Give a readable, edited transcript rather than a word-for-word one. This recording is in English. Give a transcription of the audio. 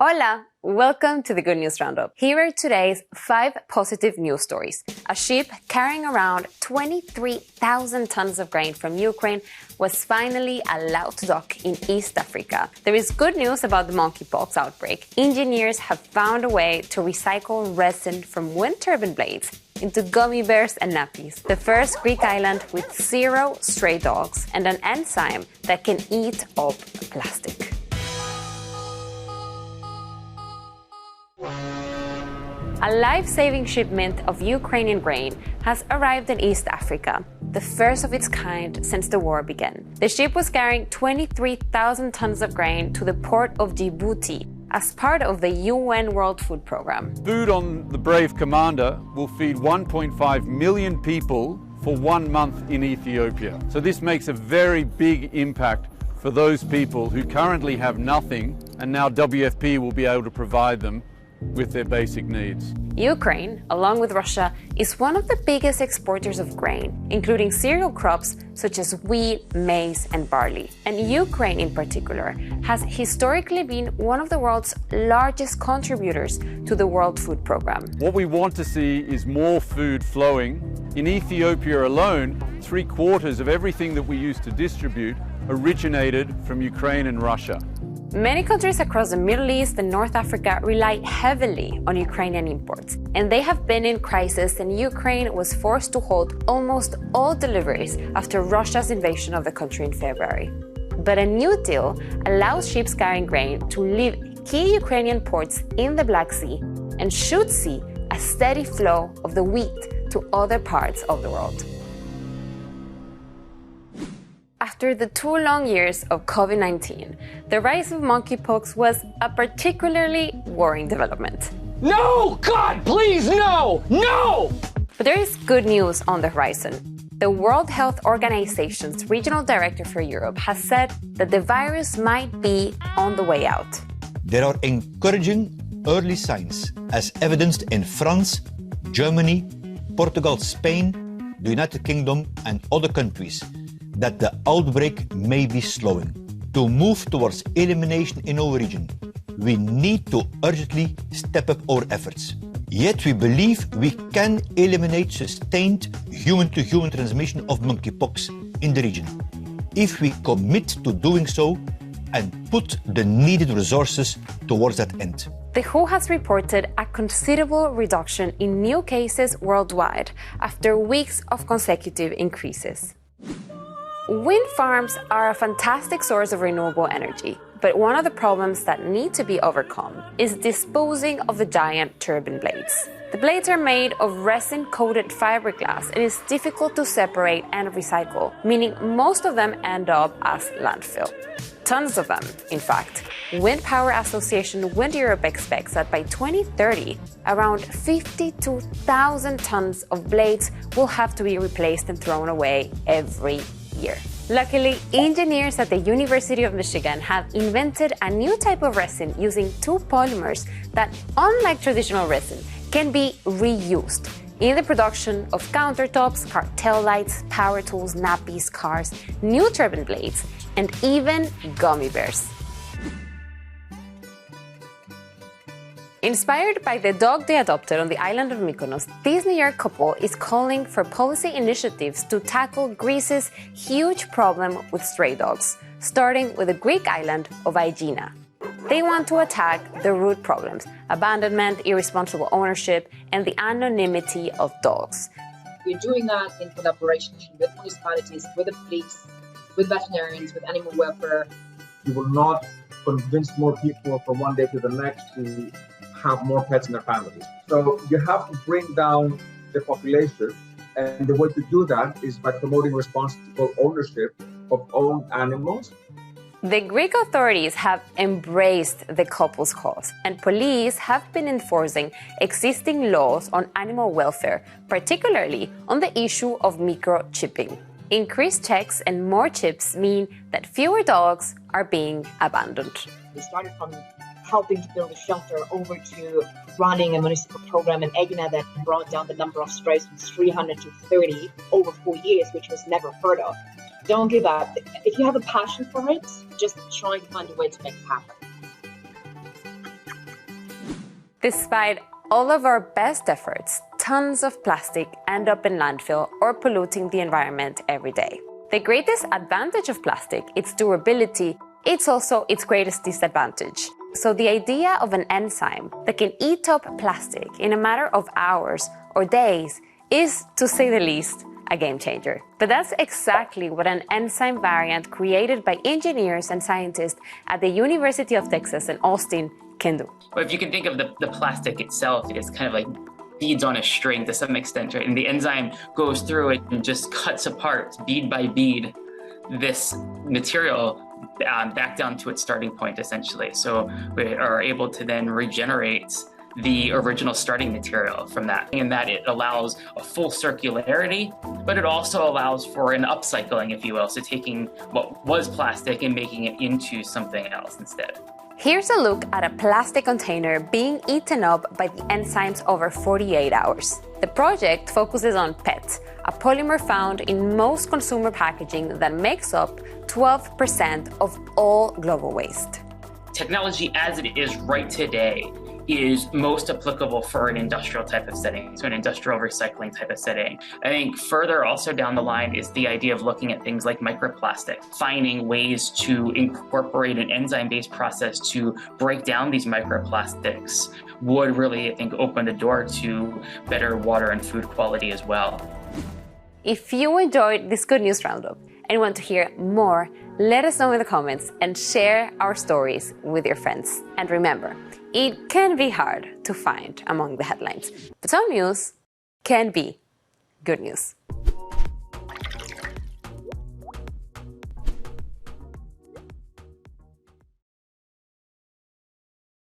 Hola! Welcome to the Good News Roundup. Here are today's 5 positive news stories. A ship carrying around 23,000 tons of grain from Ukraine was finally allowed to dock in East Africa. There is good news about the monkeypox outbreak. Engineers have found a way to recycle resin from wind turbine blades into gummy bears and nappies. The first Greek island with 0 stray dogs and an enzyme that can eat up plastic. A life-saving shipment of Ukrainian grain has arrived in East Africa, the first of its kind since the war began. The ship was carrying 23,000 tons of grain to the port of Djibouti as part of the UN World Food Programme. Food on the Brave Commander will feed 1.5 million people for 1 month in Ethiopia. So this makes a very big impact for those people who currently have nothing, and now WFP will be able to provide them with their basic needs. Ukraine, along with Russia, is one of the biggest exporters of grain, including cereal crops such as wheat, maize, and barley. And Ukraine in particular has historically been one of the world's largest contributors to the World Food Programme. What we want to see is more food flowing. In Ethiopia alone, 3/4 of everything that we used to distribute originated from Ukraine and Russia. Many countries across the Middle East and North Africa rely heavily on Ukrainian imports, and they have been in crisis, and Ukraine was forced to halt almost all deliveries after Russia's invasion of the country in February. But a new deal allows ships carrying grain to leave key Ukrainian ports in the Black Sea and should see a steady flow of the wheat to other parts of the world. After the 2 long years of COVID-19, the rise of monkeypox was a particularly worrying development. No! God, please, no! No! But there is good news on the horizon. The World Health Organization's Regional Director for Europe has said that the virus might be on the way out. There are encouraging early signs, as evidenced in France, Germany, Portugal, Spain, the United Kingdom, and other countries, that the outbreak may be slowing. To move towards elimination in our region, we need to urgently step up our efforts. Yet we believe we can eliminate sustained human-to-human transmission of monkeypox in the region, if we commit to doing so and put the needed resources towards that end. The WHO has reported a considerable reduction in new cases worldwide after weeks of consecutive increases. Wind farms are a fantastic source of renewable energy, but one of the problems that need to be overcome is disposing of the giant turbine blades. The blades are made of resin-coated fiberglass and is difficult to separate and recycle, meaning most of them end up as landfill. Tons of them, in fact. Wind Power Association Wind Europe expects that by 2030, around 52,000 tons of blades will have to be replaced and thrown away every year. Luckily, engineers at the University of Michigan have invented a new type of resin using 2 polymers that, unlike traditional resin, can be reused in the production of countertops, cartel lights, power tools, nappies, cars, new turbine blades, and even gummy bears. Inspired by the dog they adopted on the island of Mykonos, this New York couple is calling for policy initiatives to tackle Greece's huge problem with stray dogs, starting with the Greek island of Aegina. They want to attack the root problems: abandonment, irresponsible ownership, and the anonymity of dogs. We're doing that in collaboration with municipalities, with the police, with veterinarians, with animal welfare. You will not convince more people from one day to the next to have more pets in their families. So you have to bring down the population, and the way to do that is by promoting responsible ownership of owned animals. The Greek authorities have embraced the couple's cause, and police have been enforcing existing laws on animal welfare, particularly on the issue of microchipping. Increased checks and more chips mean that fewer dogs are being abandoned. We started from helping to build a shelter over to running a municipal program in Aegina that brought down the number of strays from 300 to 30 over 4 years, which was never heard of. Don't give up. If you have a passion for it, just try to find a way to make it happen. Despite all of our best efforts, tons of plastic end up in landfill or polluting the environment every day. The greatest advantage of plastic, its durability, it's also its greatest disadvantage. So the idea of an enzyme that can eat up plastic in a matter of hours or days is, to say the least, a game changer. But that's exactly what an enzyme variant created by engineers and scientists at the University of Texas in Austin can do. But if you can think of the plastic itself, it's kind of like beads on a string to some extent, right? And the enzyme goes through it and just cuts apart bead by bead this material back down to its starting point, essentially. So we are able to then regenerate the original starting material from that, and that it allows a full circularity, but it also allows for an upcycling, if you will, so taking what was plastic and making it into something else instead. Here's a look at a plastic container being eaten up by the enzymes over 48 hours. The project focuses on PET, a polymer found in most consumer packaging that makes up 12% of all global waste. Technology as it is right today is most applicable for an industrial type of setting, so an industrial recycling type of setting. I think further also down the line is the idea of looking at things like microplastic, finding ways to incorporate an enzyme-based process to break down these microplastics would really, I think, open the door to better water and food quality as well. If you enjoyed this Good News Roundup and want to hear more, let us know in the comments and share our stories with your friends. And remember, it can be hard to find among the headlines, but some news can be good news.